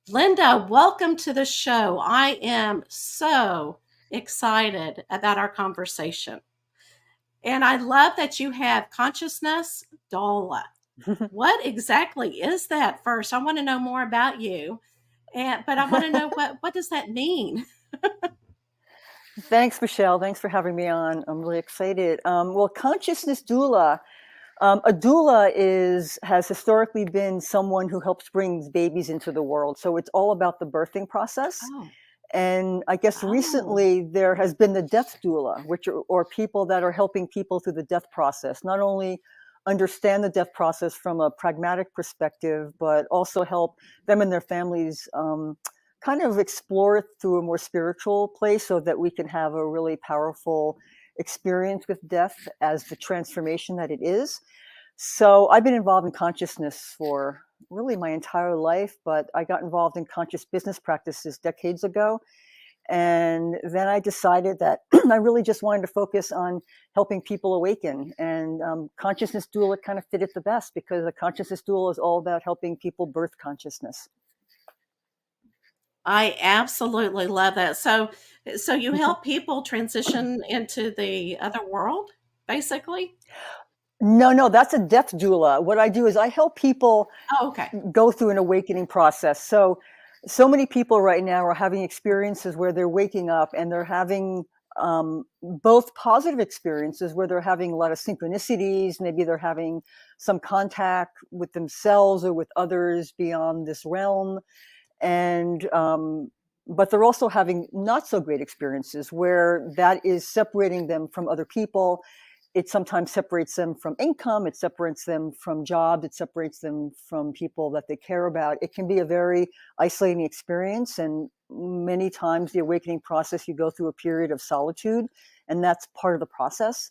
Lynnda, welcome to the show. I am so excited about our conversation. And I love that you have consciousness doula. What exactly is that first? I want to know more about you. But I want to know what does that mean? Thanks, Michelle. Thanks for having me on. I'm really excited. Well, consciousness doula. A doula has historically been someone who helps bring babies into the world. So it's all about the birthing process. Oh, And I guess oh, recently there has been the death doula, which are or people that are helping people through the death process, not only understand the death process from a pragmatic perspective, but also help them and their families kind of explore it through a more spiritual place so that we can have a really powerful experience with death as the transformation that it is. So I've been involved in consciousness for really my entire life, but I got involved in conscious business practices decades ago. And then I decided that I really just wanted to focus on helping people awaken. And consciousness doula kind of fit it the best because a consciousness doula is all about helping people birth consciousness. I absolutely love that. So you help people transition into the other world, basically? No, no, that's a death doula. What I do is I help people Oh, okay. go through an awakening process. So many people right now are having experiences where they're waking up and they're having both positive experiences where they're having a lot of synchronicities. Maybe they're having some contact with themselves or with others beyond this realm. And, but they're also having not so great experiences where that is separating them from other people. It sometimes separates them from income, it separates them from jobs, it separates them from people that they care about. It can be a very isolating experience, and many times the awakening process, you go through a period of solitude, and that's part of the process.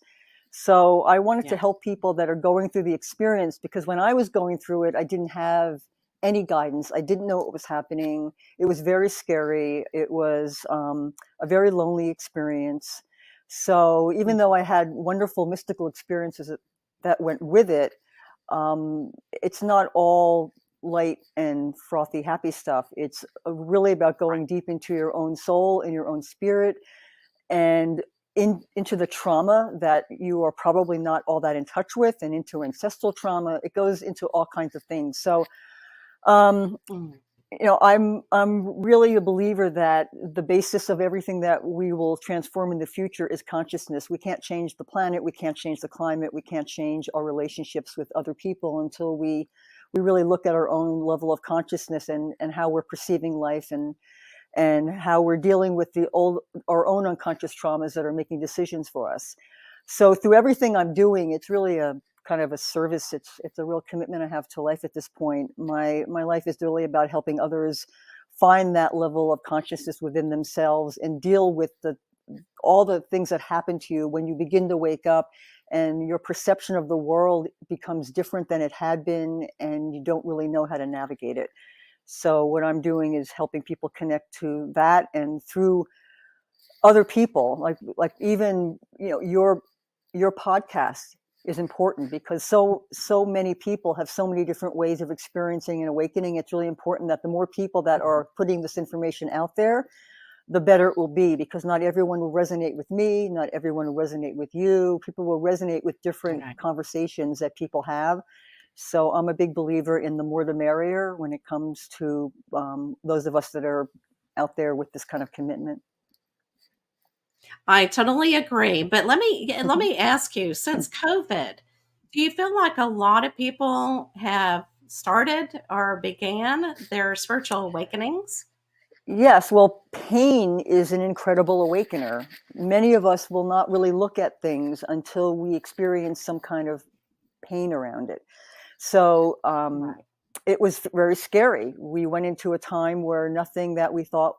So I wanted to Yeah. help people that are going through the experience because when I was going through it, I didn't have any guidance. I didn't know what was happening. It was very scary. It was a very lonely experience. So even though I had wonderful mystical experiences that went with it, it's not all light and frothy, happy stuff. It's really about Right. going deep into your own soul and your own spirit and into the trauma that you are probably not all that in touch with and into ancestral trauma. It goes into all kinds of things. So um, Mm. I'm really a believer that the basis of everything that we will transform in the future is consciousness. We can't change the planet, we can't change the climate, we can't change our relationships with other people until we really look at our own level of consciousness and how we're perceiving life and how we're dealing with our own unconscious traumas that are making decisions for us. So through everything I'm doing, it's really a kind of a service. It's a real commitment I have to life at this point. My life is really about helping others find that level of consciousness within themselves and deal with the all the things that happen to you when you begin to wake up and your perception of the world becomes different than it had been and you don't really know how to navigate it. So what I'm doing is helping people connect to that and through other people, like even your podcast is important because so many people have so many different ways of experiencing and awakening. It's really important that the more people that are putting this information out there, the better it will be because not everyone will resonate with me, not everyone will resonate with you. People will resonate with different Right. conversations that people have. So I'm a big believer in the more the merrier when it comes to those of us that are out there with this kind of commitment. I totally agree. But let me ask you, since COVID, do you feel like a lot of people have started or began their spiritual awakenings? Yes, well, pain is an incredible awakener. Many of us will not really look at things until we experience some kind of pain around it. So Right. it was very scary. We went into a time where nothing that we thought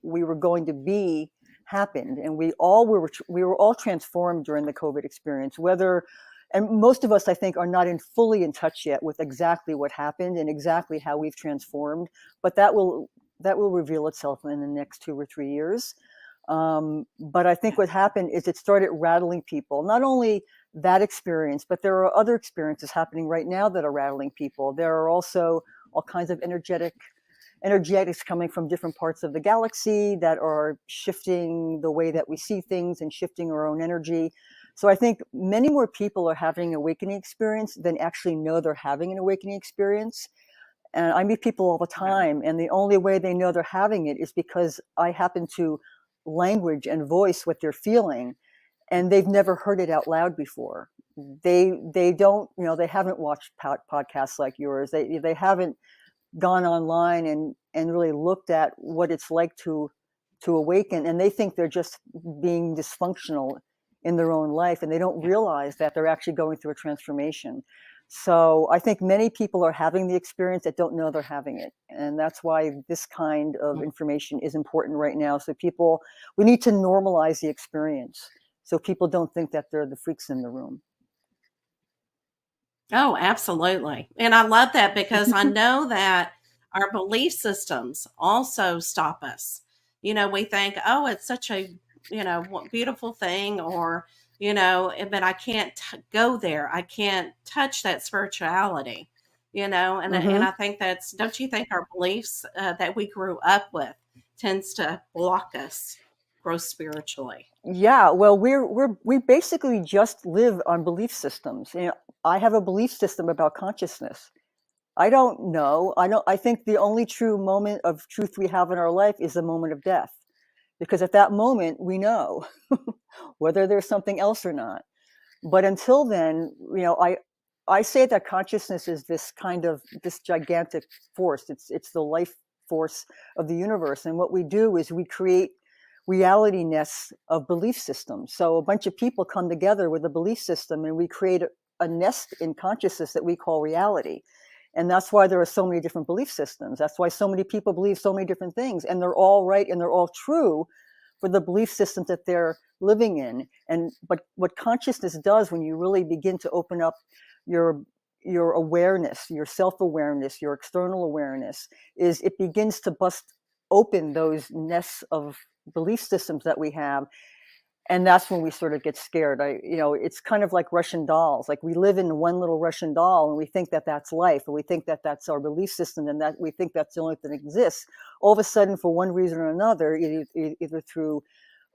we were going to be happened, and we were all transformed during the COVID experience. Whether and most of us, I think, are not fully in touch yet with exactly what happened and exactly how we've transformed, but that will reveal itself in the next 2 or 3 years. But I think Yeah. what happened is it started rattling people. Not only that experience, but there are other experiences happening right now that are rattling people. There are also all kinds of energetic energetics coming from different parts of the galaxy that are shifting the way that we see things and shifting our own energy. So I think many more people are having an awakening experience than actually know they're having an awakening experience. And I meet people all the Right. time, and the only way they know they're having it is because I happen to language and voice what they're feeling, and they've never heard it out loud before. They don't, you know, they haven't watched podcasts like yours. They haven't gone online and really looked at what it's like to awaken, and they think they're just being dysfunctional in their own life, and they don't Yeah. realize that they're actually going through a transformation. So I think many people are having the experience that don't know they're having it, and that's why this kind of information is important right now. So people, we need to normalize the experience so people don't think that they're the freaks in the room. Oh, absolutely. And I love that because I know that our belief systems also stop us. We think, oh, it's such a, beautiful thing, or, but I can't go there. I can't touch that spirituality, and Hmm. I think don't you think our beliefs that we grew up with tends to block us grow spiritually? Yeah, well, we basically just live on belief systems. You know, I have a belief system about consciousness. I don't know. I think the only true moment of truth we have in our life is the moment of death, because at that moment we know whether there's something else or not. But until then, I say that consciousness is this kind of this gigantic force. It's the life force of the universe, and what we do is we create reality nests of belief systems. So a bunch of people come together with a belief system, and we create a nest in consciousness that we call reality. And that's why there are so many different belief systems. That's why so many people believe so many different things, and they're all right and they're all true for the belief systems that they're living in. And but what consciousness does when you really begin to open up your your awareness, your self-awareness, your external awareness, is it begins to bust open those nests of belief systems that we have, and that's when we sort of get scared. It's kind of like Russian dolls. Like we live in one little Russian doll, and we think that that's life, and we think that that's our belief system, and that we think that's the only thing that exists. All of a sudden, for one reason or another, either through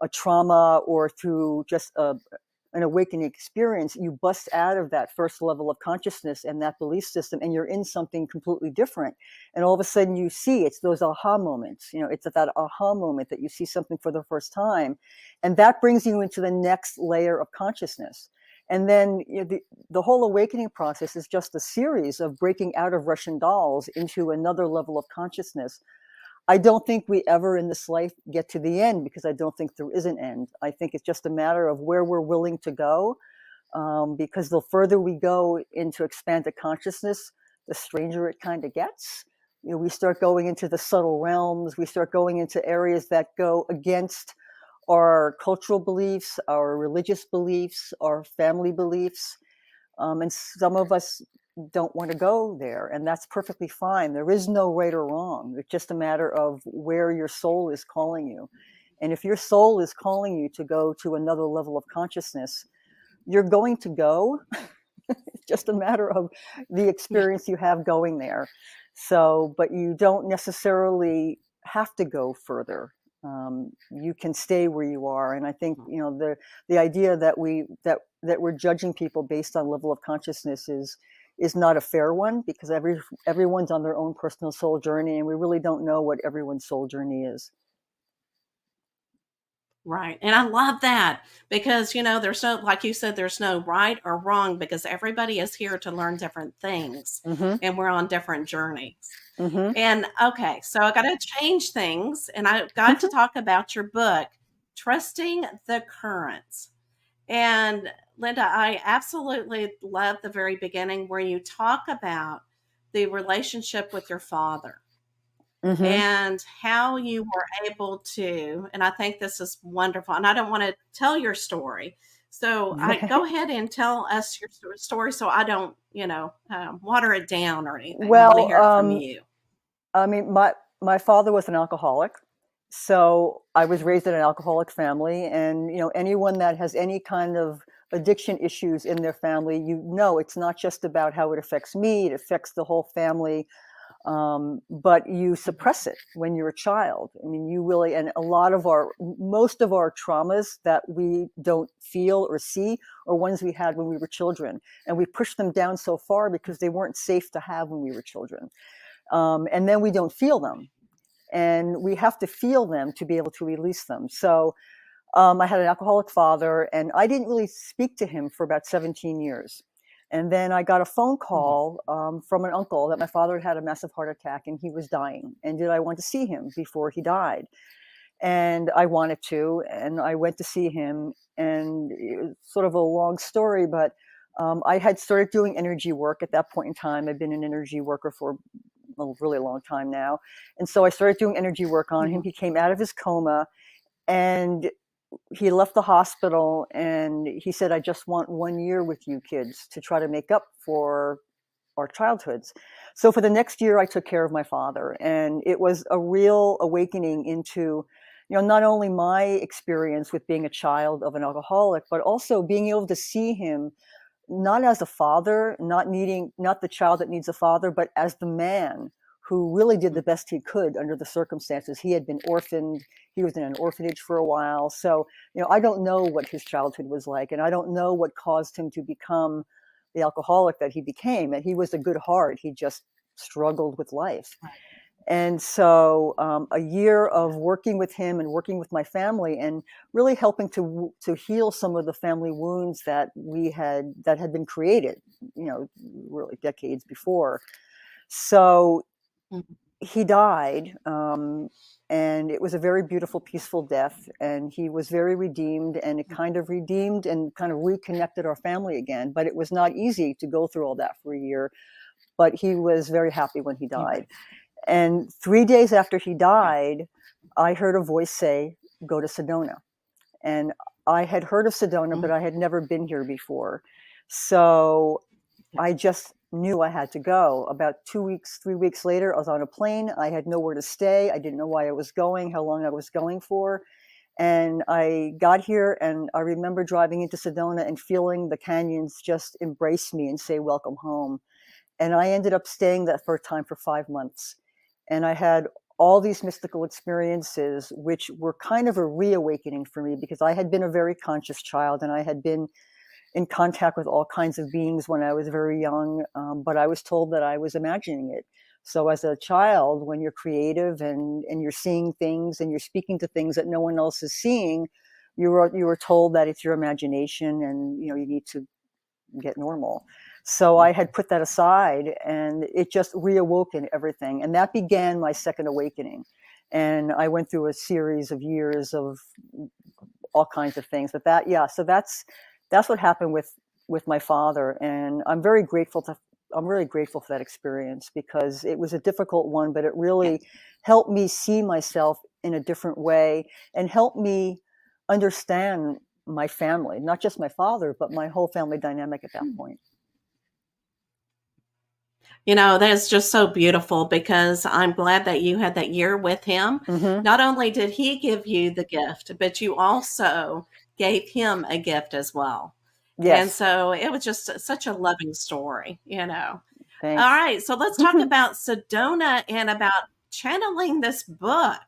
a trauma or through just an awakening experience, you bust out of that first level of consciousness and that belief system, and you're in something completely different. And all of a sudden, you see it's those aha moments. It's at that aha moment that you see something for the first time, and that brings you into the next layer of consciousness. And then the whole awakening process is just a series of breaking out of Russian dolls into another level of consciousness. I don't think we ever in this life get to the end, because I don't think there is an end. I think it's just a matter of where we're willing to go, because the further we go into expanded consciousness, the stranger it kind of gets. We start going into the subtle realms. We start going into areas that go against our cultural beliefs, our religious beliefs, our family beliefs. And some of us don't want to go there, and that's perfectly fine. There is no right or wrong. It's just a matter of where your soul is calling you. And if your soul is calling you to go to another level of consciousness, you're going to go. It's just a matter of the Yeah. experience you have going there. So, but you don't necessarily have to go further. You can stay where you are. And I think the idea that we're judging people based on level of consciousness is not a fair one, because everyone's on their own personal soul journey, and we really don't know what everyone's soul journey is. Right. And I love that because, there's no, like you said, there's no right or wrong because everybody is here to learn different things Mm-hmm. and we're on different journeys. Mm-hmm. And okay, so I got to change things and I got to talk about your book, Trusting the Currents. And Lynnda, I absolutely love the very beginning where you talk about the relationship with your father Mm-hmm. and how you were able to, and I think this is wonderful, and I don't want to tell your story. So I go ahead and tell us your story so I don't, water it down or anything. I want to Well, hear it from you. I mean, my father was an alcoholic, so I was raised in an alcoholic family, and anyone that has any kind of addiction issues in their family, it's not just about how it affects me; it affects the whole family. But you suppress it when you're a child. I mean, you really, and most of our traumas that we don't feel or see are ones we had when we were children. And we push them down so far because they weren't safe to have when we were children. And then we don't feel them. And we have to feel them to be able to release them. So I had an alcoholic father, and I didn't really speak to him for about 17 years. And then I got a phone Mhm. call from an uncle that my father had a massive heart attack and he was dying. And did I want to see him before he died? And I wanted to. And I went to see him. And it was sort of a long story, but I had started doing energy work at that point in time. I've been an energy worker for a really long time now. And so I started doing energy work on him. Mhm. He came out of his coma, and he left the hospital, and he said, I just want 1 year with you kids to try to make up for our childhoods. So for the next year, I took care of my father. And it was a real awakening into, not only my experience with being a child of an alcoholic, but also being able to see him not as a father, not the child that needs a father, but as the man who really did the best he could under the circumstances. He had been orphaned. He was in an orphanage for a while. So, I don't know what his childhood was like, and I don't know what caused him to become the alcoholic that he became. And he was a good heart. He just struggled with life. Right. And so a year of working with him and working with my family and really helping to heal some of the family wounds that had been created, really decades before. So Mhm. he died, and it was a very beautiful, peaceful death. And he was very redeemed, and it kind of redeemed and kind of reconnected our family again. But it was not easy to go through all that for a year. But he was very happy when he You're died. right. And 3 days after he Yeah. died, I heard a voice say, go to Sedona. And I had heard of Sedona, but Mhm. I had never been here before. So Yeah. I just knew I had to go. About 2 weeks, 3 weeks later, I was on a plane. I had nowhere to stay. I didn't know why I was going, how long I was going for. And I got here, and I remember driving into Sedona and feeling the canyons just embrace me and say, welcome home. And I ended up staying that first time for 5 months. And I had all these mystical experiences, which were kind of a reawakening for me because I had been a very conscious child and I had been in contact with all kinds of beings when I was very young, but I was told that I was imagining it. So as a child, when you're creative and you're seeing things and you're speaking to things that no one else is seeing, you were told that it's your imagination and you need to get normal. So I had put that aside, and it just reawoken everything. And that began my second awakening. And I went through a series of years of all kinds of things. But yeah, so that's what happened with my father. And I'm really grateful for that experience because it was a difficult one, but it Yeah. really helped me see myself in a different way and helped me understand my family, not just my father, but my whole family dynamic at that point. That's just so beautiful because I'm glad that you had that year with him. Hmm. Not only did he give you the gift, but you also gave him a gift as well. And Yes. so it was just such a loving story. All Thanks. right, so let's talk about Sedona and about channeling this book.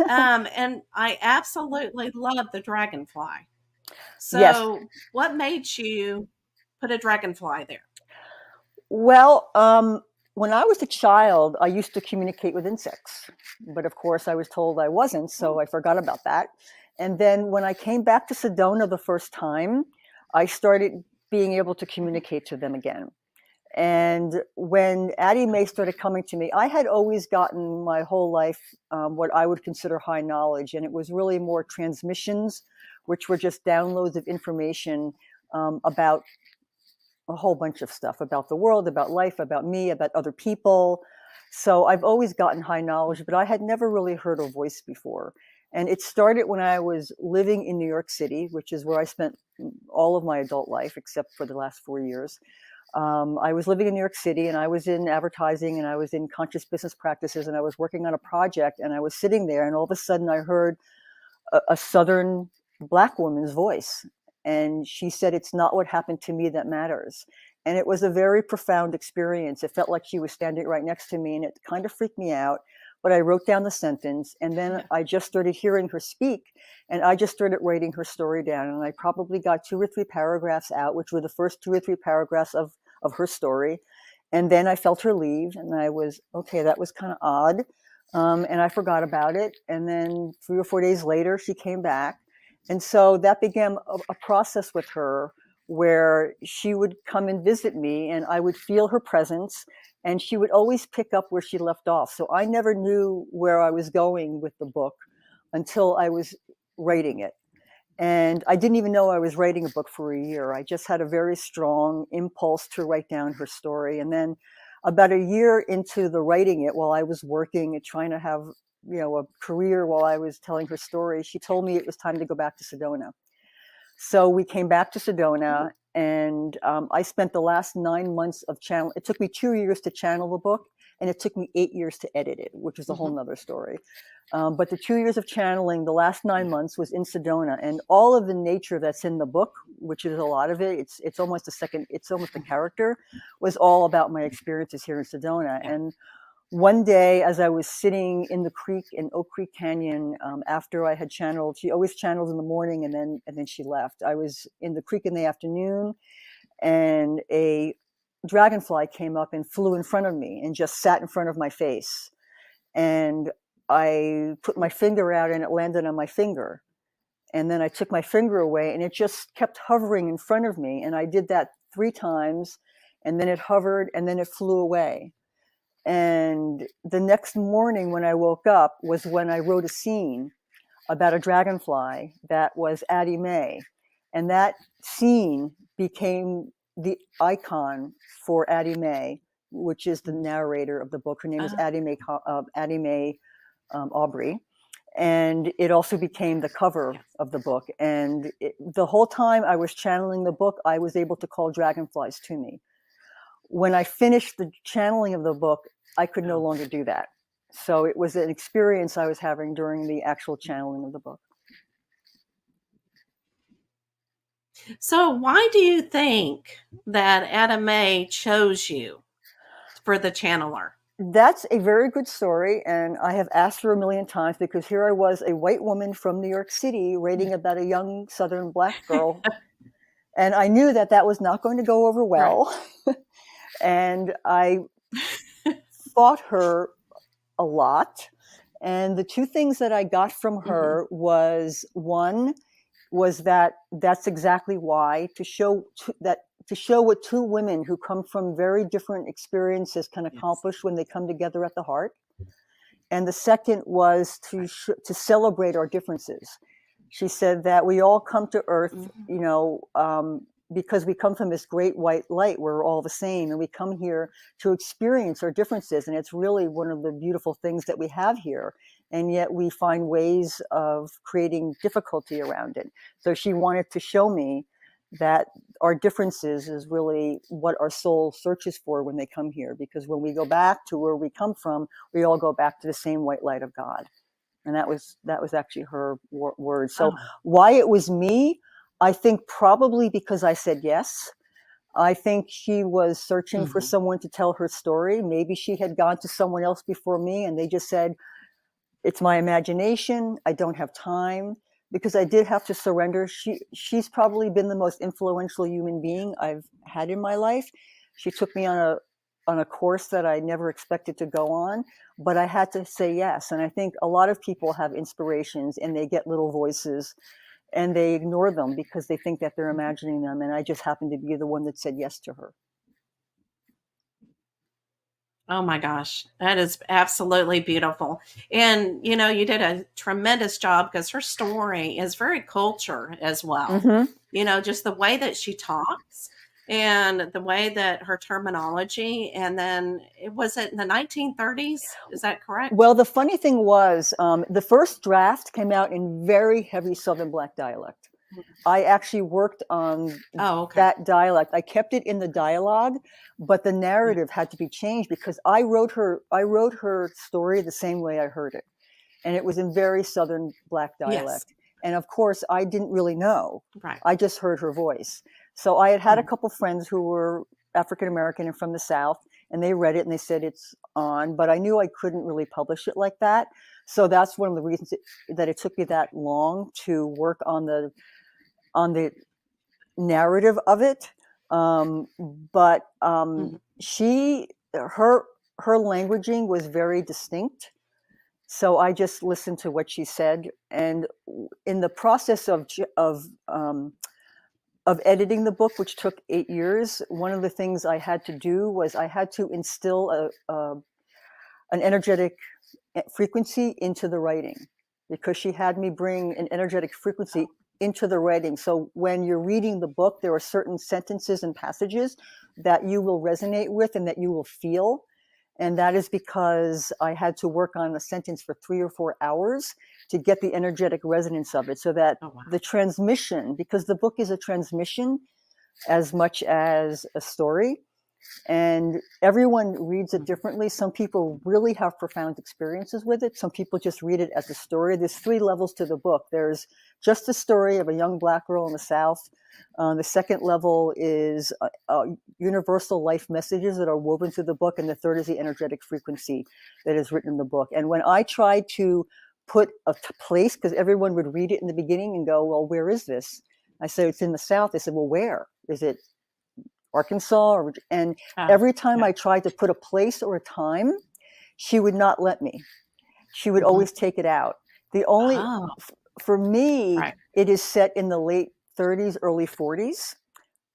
And I absolutely love the dragonfly. Yes. So, what made you put a dragonfly there? Well, when I was a child, I used to communicate with insects, but of course I was told I wasn't, so Oh, I forgot about that. And then when I came back to Sedona the first time, I started being able to mhm. communicate to them again. And when Addie May started coming to me, I had always gotten my whole life what I would consider high knowledge, and it was really more transmissions, which were just downloads of information about a whole bunch of stuff about the world, about life, about me, about other people. So I've always gotten high knowledge, but I had never really heard a voice before. And it started when I was living in New York City, which is where I spent all of my adult life, except for the last 4 years. I was living in New York City and I was in advertising and I was in conscious business practices and I was working on a project and I was sitting there and all of a sudden I heard a Southern Black woman's voice. And she said, it's not what happened to me that matters. And it was a very profound experience. It felt like she was standing right next to me, and it kind of freaked me out. But I wrote down the sentence, and then Yeah. I just started hearing her speak, and I just started writing her story down. And I probably got 2 or 3 paragraphs out, which were the first 2 or 3 paragraphs of her story. And then I felt her leave, and I was, okay, that was kind of odd. And I forgot about it. And then 3 or 4 days later, she came back. And so that began a process with her where she would come and visit me, and I would feel her presence, and she would always pick up where she left off. So I never knew where I was going with the book until I was writing it. And I didn't even know I was writing a book for a year. I just had a very strong impulse to write down her story. And then about a year into the writing it, while I was working and trying to have, a career while I was telling her story, she told me it was time to go back to Sedona. So we came back to Sedona, and I spent the last 9 months of channel. It took me 2 years to channel the book, and it took me 8 years to edit it, which is a whole nother story. But the 2 years of channeling, the last 9 months was in Sedona, and all of the nature that's in the book, which is a lot of it, it's almost a character, was all about my experiences here in Sedona. Yeah. And one day, as I was sitting in the creek in Oak Creek Canyon, after I had channeled, she always channels in the morning, and then she left. I was in the creek in the afternoon, and a dragonfly came up and flew in front of me and just sat in front of my face. And I put my finger out, and it landed on my finger. And then I took my finger away, and it just kept hovering in front of me. And I did that 3 times, and then it hovered, and then it flew away. And the next morning when I woke up was when I wrote a scene about a dragonfly that was Addie Mae. And that scene became the icon for Addie Mae, which is the narrator of the book. Her name is Addie Mae Aubrey. And it also became the cover of the book. And the whole time I was channeling the book, I was able to call dragonflies to me. When I finished the channeling of the book, I could no longer do that. So it was an experience I was having during the actual channeling of the book. So why do you think that Addie Mae chose you for the channeler? That's a very good story, and I have asked her a million times, because here I was, a white woman from New York City, writing about a young Southern Black girl, and I knew that was not going to go over well. Right. And I fought her a lot. And the 2 things that I got from her was, one was that's exactly why, to show what 2 women who come from very different experiences can accomplish when they come together at the heart. And the second was to celebrate our differences. She said that we all come to Earth, because we come from this great white light, we're all the same, and we come here to experience our differences. And it's really one of the beautiful things that we have here. And yet we find ways of creating difficulty around it. So she wanted to show me that our differences is really what our soul searches for when they come here. Because when we go back to where we come from, we all go back to the same white light of God. And that was actually her word. So why it was me, I think probably because I said yes. I think she was searching for someone to tell her story. Maybe she had gone to someone else before me, and they just said, it's my imagination, I don't have time. Because I did have to surrender. She's probably been the most influential human being I've had in my life. She took me on a course that I never expected to go on, but I had to say yes. And I think a lot of people have inspirations, and they get little voices, and they ignore them because they think that they're imagining them. And I just happened to be the one that said yes to her. Oh my gosh, that is absolutely beautiful. And you did a tremendous job, because her story is very culture as well. Just the way that she talks, and the way that her terminology. And then was it in the 1930s? Is that correct? Well, the funny thing was, the first draft came out in very heavy Southern Black dialect. I actually worked on that dialect. I kept it in the dialogue, but the narrative had to be changed, because I wrote her story the same way I heard it. And it was in very Southern Black dialect. Yes. And of course, I didn't really know. Right. I just heard her voice. So I had a couple friends who were African American and from the South, and they read it and they said it's on, but I knew I couldn't really publish it like that. So that's one of the reasons that it took me that long to work on the narrative of it. But Mhm. she her her languaging was very distinct. So I just listened to what she said, and in the process of editing the book, which took 8 years, one of the things I had to do was I had to instill an energetic frequency into the writing, because she had me bring an energetic frequency into the writing. So when you're reading the book, there are certain sentences and passages that you will resonate with and that you will feel. And that is because I had to work on a sentence for 3 or 4 hours to get the energetic resonance of it, so that Oh, wow. the transmission, because the book is a transmission as much as a story, and everyone reads it differently. Some people really have profound experiences with it. Some people just read it as a story. There's 3 levels to the book. There's just a story of a young Black girl in the South. The second level is universal life messages that are woven through the book. And the third is the energetic frequency that is written in the book. And when I tried to put a place, because everyone would read it in the beginning and go, well, where is this? I said, it's in the South. They said, well, where? Is it Arkansas? And Oh, every time yeah. I tried to put a place or a time, she would not let me. She would Mhm. always take it out. The only, Oh, for me, right. it is set in the late 30s, early 40s.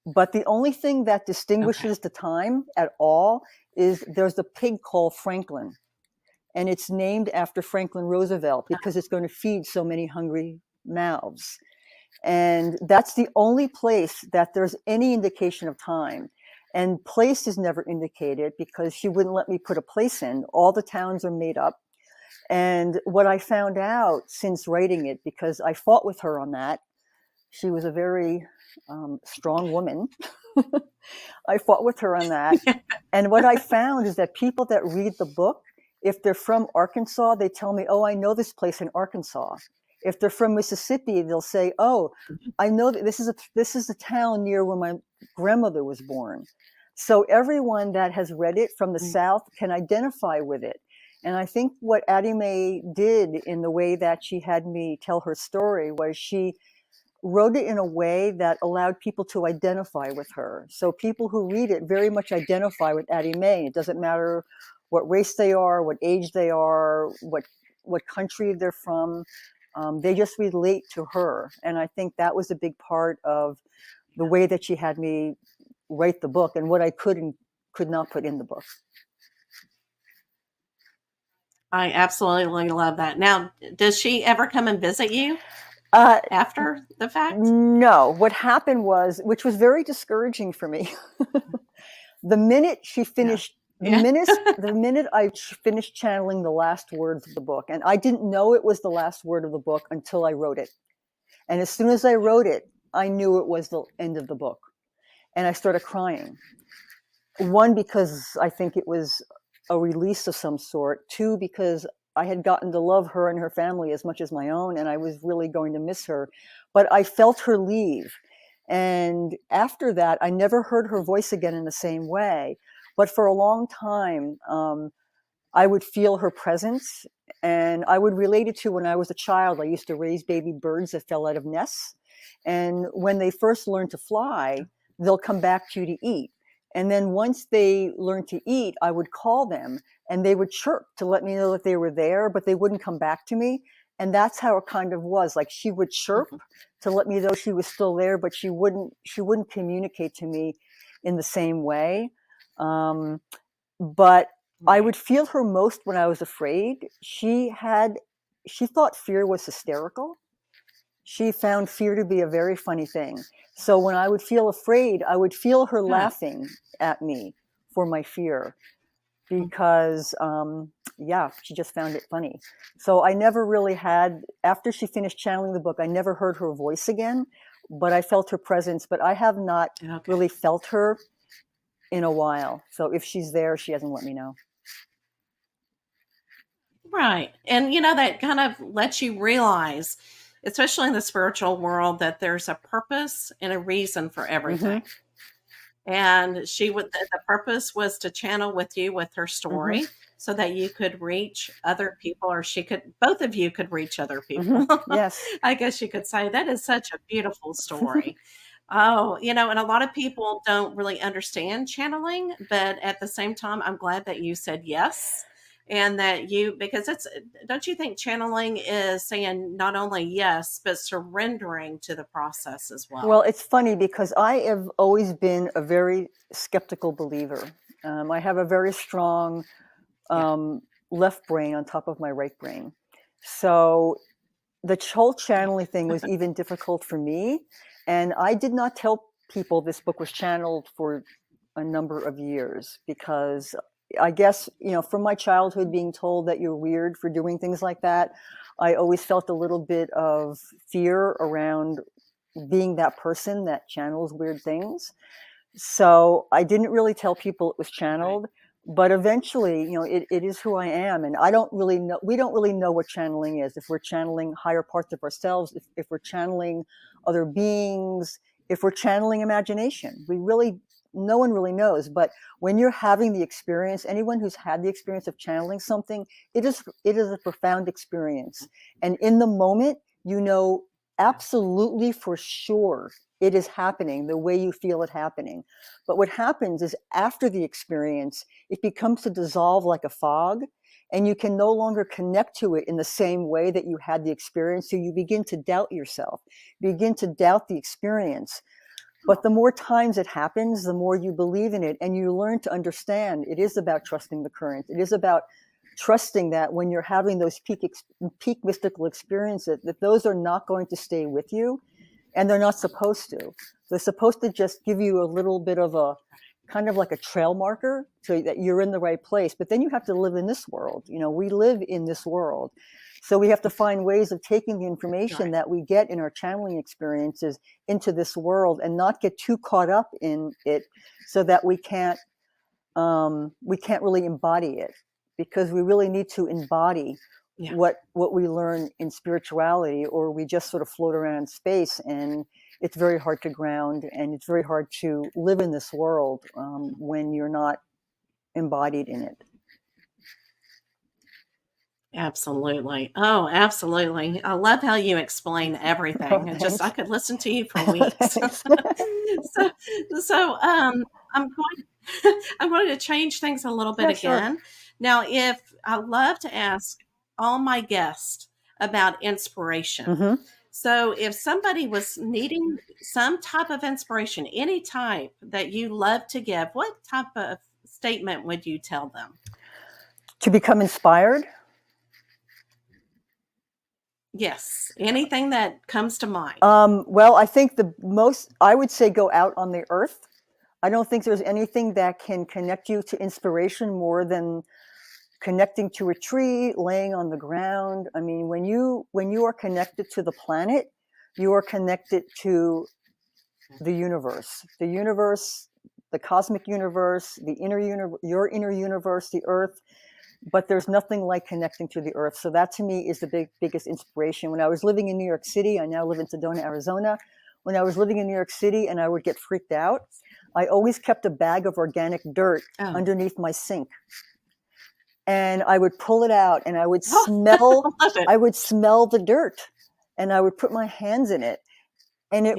But the only thing that Okay. distinguishes the time at all is there's a pig called Franklin. And it's named after Franklin Roosevelt because it's going to feed so many hungry mouths. And that's the only place that there's any indication of time. And place is never indicated because she wouldn't let me put a place in. All the towns are made up. And what I found out since writing it, because I fought with her on that, she was a very strong woman. I fought with her on that. And what I found is that people that read the book, if they're from Arkansas, they tell me, oh, I know this place in Arkansas. If they're from Mississippi, they'll say, oh, I know that this is a town near where my grandmother was born. So everyone that has read it from the Mm. South can identify with it. And I think what Addie Mae did in the way that she had me tell her story was she wrote it in a way that allowed people to identify with her. So people who read it very much identify with Addie Mae. It doesn't matter what race they are, what age they are, what country they're from. They just relate to her. And I think that was a big part of the way that she had me write the book and what I could and could not put in the book. I absolutely love that. Now, does she ever come and visit you Uh, after the fact? no, what happened was, which was very discouraging for me, the minute she Yeah. finished, Yeah. the minute I finished channeling the last words of the book, and I didn't know it was the last word of the book until I wrote it. And as soon as I wrote it, I knew it was the end of the book. And I started crying. One, because I think it was a release of some sort. Two, because I had gotten to love her and her family as much as my own, and I was really going to miss her. But I felt her leave. And after that, I never heard her voice again in the same way. But for a long time, I would feel her presence, and I would relate it to when I was a child. I used to raise baby birds that fell out of nests. And when they first learn to fly, they'll come back to you to eat. And then once they learn to eat, I would call them and they would chirp to let me know that they were there, but they wouldn't come back to me. And that's how it kind of was. Like she would chirp Mhm. to let me know she was still there, but she wouldn't communicate to me in the same way. But I Right. would feel her most when I was afraid. She thought fear was hysterical. She found fear to be a very funny thing. So when I would feel afraid, I would feel her Good. laughing at me for my fear Mm. because, yeah, she just found it funny. So I never really had, after she finished channeling the book, I never heard her voice again, but I felt her presence. But I have not Okay. really felt her in a while. So if she's there, she hasn't let me know. Right. And that kind of lets you realize, especially in the spiritual world, that there's a purpose and a reason for Mm-hmm. everything. And the purpose was to channel with you with her Mm-hmm. story so that you could reach other people, or both of you could reach other Mm-hmm. people. Yes. I guess you could say that is such a beautiful story. Oh, and a lot of people don't really understand channeling, but at the same time, I'm glad that you said yes. And because don't you think channeling is saying not only yes, but surrendering to the process as Well, well? it's funny because I have always been a very skeptical believer. I have a very strong Yeah. left brain on top of my right brain. So the whole Yeah. channeling thing was even difficult for me. And I did not tell people this book was channeled for a number of years because I guess, from my childhood being told that you're weird for doing things like that, I always felt a little bit of fear around being that person that channels weird things. So I didn't really tell people it was Right. channeled, but eventually, it is who I am. And we don't really know what channeling is. If we're channeling higher parts of ourselves, if we're channeling other beings, if we're channeling imagination, no one really knows. But when you're having the experience, anyone who's had the experience of channeling something, it is a profound experience. And in the moment, you know absolutely for sure it is happening the way you feel it happening. But what happens is after the experience, it becomes to dissolve like a fog, and you can no longer connect to it in the same way that you had the experience. So you begin to doubt yourself, begin to doubt the experience. But Oh, the more times it happens, the more you believe in it, and you learn to understand it is about trusting the current. It is about trusting that when you're having those peak mystical experiences, that those are not going to stay with you, and they're not supposed to. They're supposed to just give you a little bit of a kind of like a trail marker so that you're in the right place. But then you have to live in this world. We live in this world. So we have to find ways of taking the information right. that we get in our channeling experiences into this world and not get too caught up in it so that we can't really embody it, because we really need to embody Yeah. what we learn in spirituality, or we just sort of float around in space, and it's very hard to ground, and it's very hard to live in this world when you're not embodied in it. Absolutely. Oh, absolutely. I love how you explain Oh, everything. I thanks. could listen to you for weeks. Thanks. so, I'm I'm going to change things a little bit Yeah, sure. again. Now, if I love to ask all my guests about inspiration. Hmm. So, if somebody was needing some type of inspiration, any type that you love to give, what type of statement would you tell them? To become inspired. Yes, anything that comes to mind. Well, I think I would say go out on the earth. I don't think there's anything that can connect you to inspiration more than connecting to a tree, laying on the ground. I mean, when you are connected to the planet, you are connected to the universe, the cosmic universe, your inner universe, the earth. But there's nothing like connecting to the earth. So that to me is the biggest inspiration. When I was living in New York City, I now live in Sedona, Arizona. When I was living in New York City and I would get freaked out, I always kept a bag of organic dirt Oh. underneath my sink, and I would pull it out, and I would Oh, smell I love it. I would smell the dirt, and I would put my hands in it, and Yes.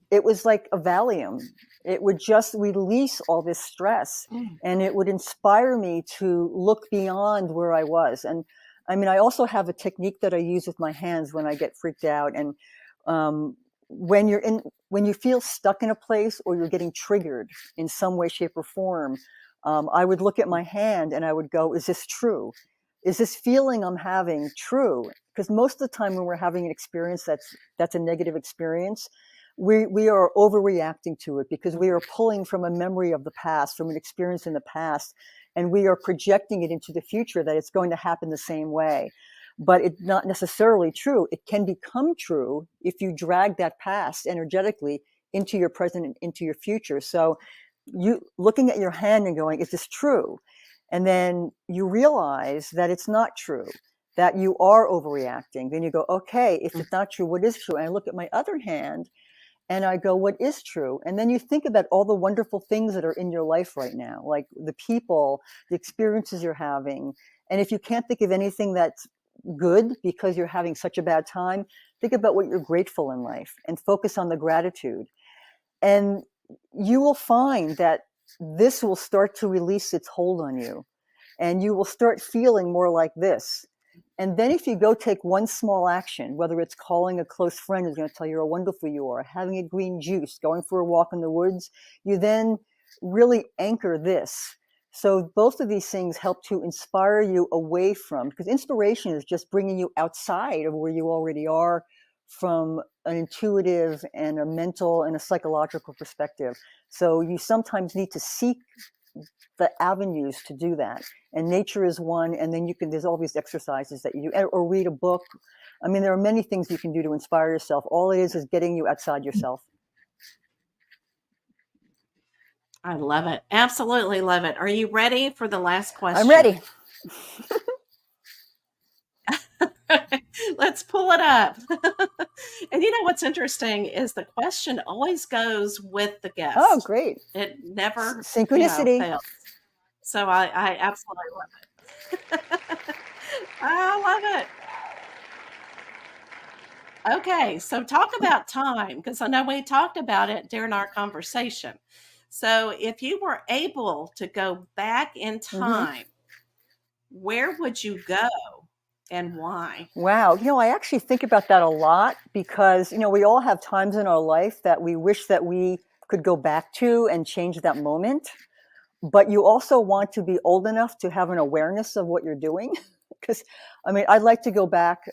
it was like a Valium. It would just release all this stress, Mm. and it would inspire me to look beyond where I was. And I mean, I also have a technique that I use with my hands when I get freaked out. And um, when you feel stuck in a place, or you're getting triggered in some way, shape, or form, I would look at my hand and I would go, is this true? Is this feeling I'm having true? Because most of the time when we're having an experience that's a negative experience, we are overreacting to it, because we are pulling from a memory of the past, from an experience in the past, and we are projecting it into the future that it's going to happen the same way. But it's not necessarily true. It can become true if you drag that past energetically into your present and into your future. So you looking at your hand and going, is this true? And then you realize that it's not true, that you are overreacting. Then you go, okay, if Mm. it's not true, what is true? And I look at my other hand, And I go, what is true? And then you think about all the wonderful things that are in your life right now, like the people, the experiences you're having. And if you can't think of anything that's good because you're having such a bad time, think about what you're grateful in life and focus on the gratitude. And you will find that this will start to release its hold on you, and you will start feeling more like this. And then if you go take one small action, whether it's calling a close friend who's going to tell you how wonderful you are, having a green juice, going for a walk in the woods, you then really anchor this. So both of these things help to inspire you away from, because inspiration is just bringing you outside of where you already are from an intuitive and a mental and a psychological perspective. So you sometimes need to seek the avenues to do that. And nature is one. And then there's all these exercises that you do, or read a book. I mean, there are many things you can do to inspire yourself. All it is getting you outside yourself. I love it. Absolutely love it. Are you ready for the last I'm question? ready. Let's pull it up. And you know what's interesting is the question always goes with the Oh, guest. great. It never, Synchronicity. fails. So I absolutely love it. I love it. Okay, so talk about time, because I know we talked about it during our conversation. So if you were able to go back in Mm-hmm. time, where would you go and why? Wow. I actually think about that a lot because, we all have times in our life that we wish that we could go back to and change that moment. But you also want to be old enough to have an awareness of what you're doing. Because, I'd like to go back.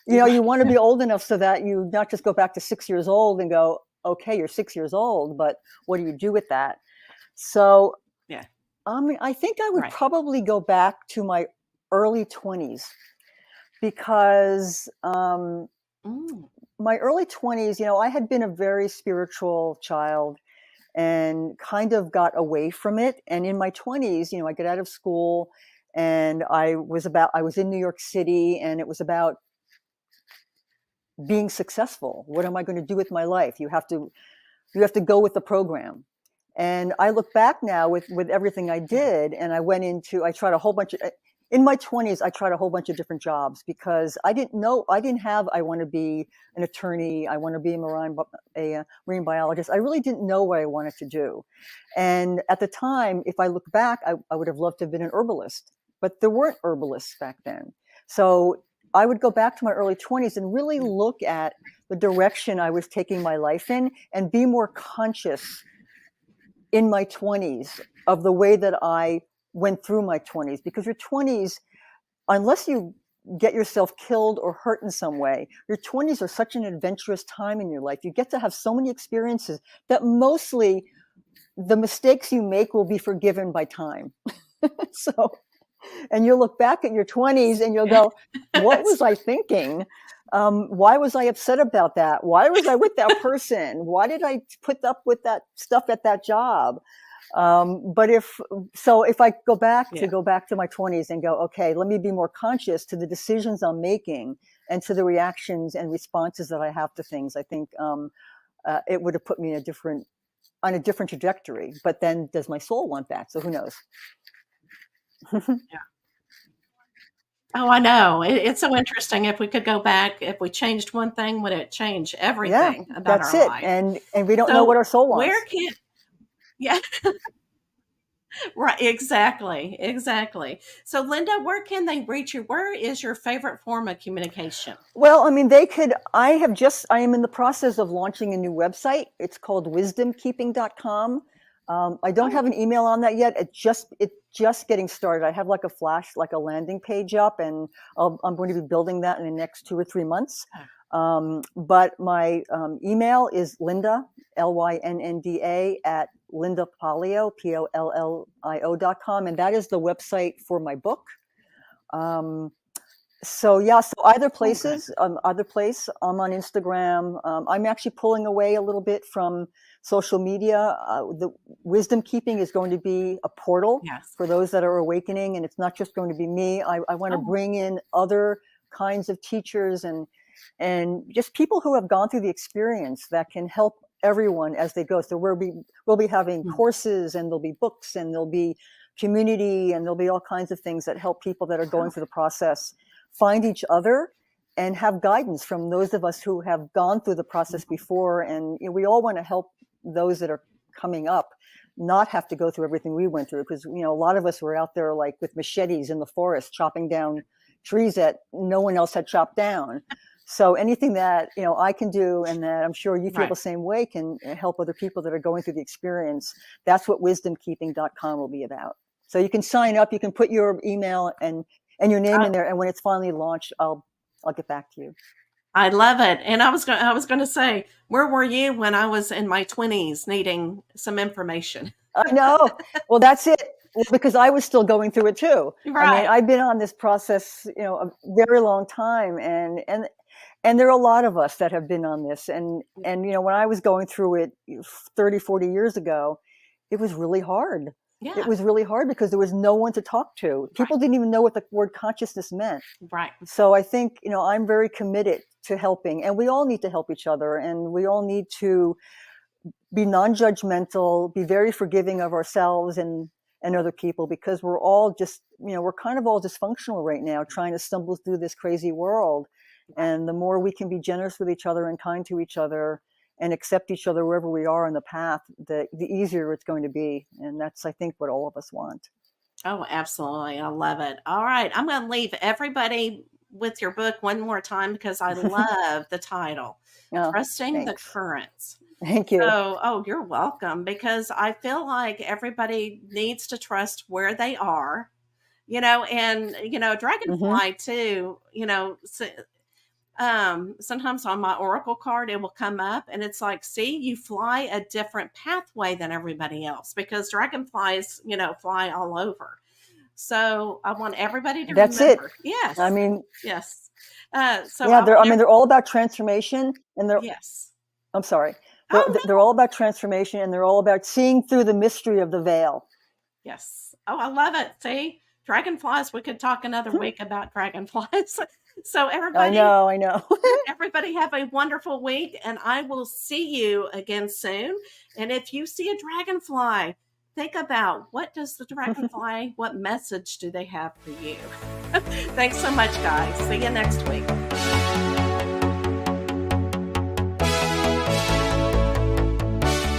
You want to be old enough so that you not just go back to 6 years old and go, okay, you're 6 years old, but what do you do with that? So, Yeah, I think I would right. probably go back to my early 20s because Mm, my early 20s, I had been a very spiritual child and kind of got away from it. And in my 20s, I got out of school and I was in New York City, and it was about being successful. What am I going to do with my life? You have to go with the program. And I look back now with everything I yeah. did, and I tried a whole bunch of, in my 20s, I tried a whole bunch of different jobs because I didn't have, I want to be an attorney, I want to be a marine biologist. I really didn't know what I wanted to do. And at the time, if I look back, I would have loved to have been an herbalist, but there weren't herbalists back then. So I would go back to my early 20s and really Yeah. look at the direction I was taking my life in and be more conscious in my 20s of the way that I went through my 20s, because your 20s, unless you get yourself killed or hurt in some way, your 20s are such an adventurous time in your life. You get to have so many experiences that mostly the mistakes you make will be forgiven by time. So, and you'll look back at your 20s and you'll go, what was I thinking? Why was I upset about that? Why was I with that person? Why did I put up with that stuff at that job? But if I go back Yeah. to my 20s and go, okay, let me be more conscious to the decisions I'm making and to the reactions and responses that I have to things, I think it would have put me on a different trajectory. But then does my soul want that? So who knows? Yeah. Oh, I know. It's so interesting. If we could go back, if we changed one thing, would it change Yeah, everything about that's our it. life? And we don't know what So our soul where wants. can, yeah, right, exactly, exactly. So Lynnda, where can they reach you? Where is your favorite form of communication? Well, I am in the process of launching a new website. It's called wisdomkeeping.com. I don't Oh, have an email on that yet. It's just getting started. I have like a landing page up, and I'm going to be building that in the next 2 or 3 months. But my email is Lynnda, Lynnda, at Lynnda Pollio, Pollio.com. And that is the website for my book. So yeah, so oh, good. either place. I'm on Instagram. I'm actually pulling away a little bit from social media. The wisdom keeping is going to be a portal Yes. for those that are awakening, and it's not just going to be me. I want to Oh, bring in other kinds of teachers and just people who have gone through the experience that can help everyone as they go. So we'll be having courses, and there'll be books, and there'll be community, and there'll be all kinds of things that help people that are going through the process find each other and have guidance from those of us who have gone through the process before. And we all want to help those that are coming up not have to go through everything we went through, because a lot of us were out there like with machetes in the forest chopping down trees that no one else had chopped down. So anything that I can do, and that I'm sure you feel Right. the same way, can help other people that are going through the experience. That's what wisdomkeeping.com will be about. So you can sign up, you can put your email and your name in there, and when it's finally launched, I'll get back to you. I love it. And I was going to say, where were you when I was in my 20s needing some information? I know. Well, that's it. Well, because I was still going through it too. I mean, Right. I've been on this process, a very long time, and there are a lot of us that have been on this. And when I was going through it 30, 40 years ago, it was really hard. Yeah. It was really hard because there was no one to talk to. People Right. didn't even know what the word consciousness meant. Right. So I think, I'm very committed to helping, and we all need to help each other, and we all need to be non-judgmental, be very forgiving of ourselves and other people, because we're all just, we're kind of all dysfunctional right now, trying to stumble through this crazy world. And the more we can be generous with each other and kind to each other and accept each other wherever we are on the path, the easier it's going to be. And that's, I think, what all of us want. Oh, absolutely. I love it. All right. I'm going to leave everybody with your book one more time because I love the title, Oh, Trusting the thanks. Currents. Thank you. So, oh, you're welcome, because I feel like everybody needs to trust where they are, and, Dragonfly too, sometimes on my oracle card it will come up and it's like, see, you fly a different pathway than everybody else, because dragonflies fly all over. So I want everybody to That's it. remember. Yes. I mean, Yes. So yeah, they're all about transformation, and yes. I'm sorry. Oh, no. They're all about transformation, and they're all about seeing through the mystery of the veil. Yes. Oh, I love it. See, dragonflies, we could talk another week about dragonflies. So everybody, I know. everybody have a wonderful week, and I will see you again soon. And if you see a dragonfly, think about, what does the dragonfly, what message do they have for you? Thanks so much, guys. See you next week.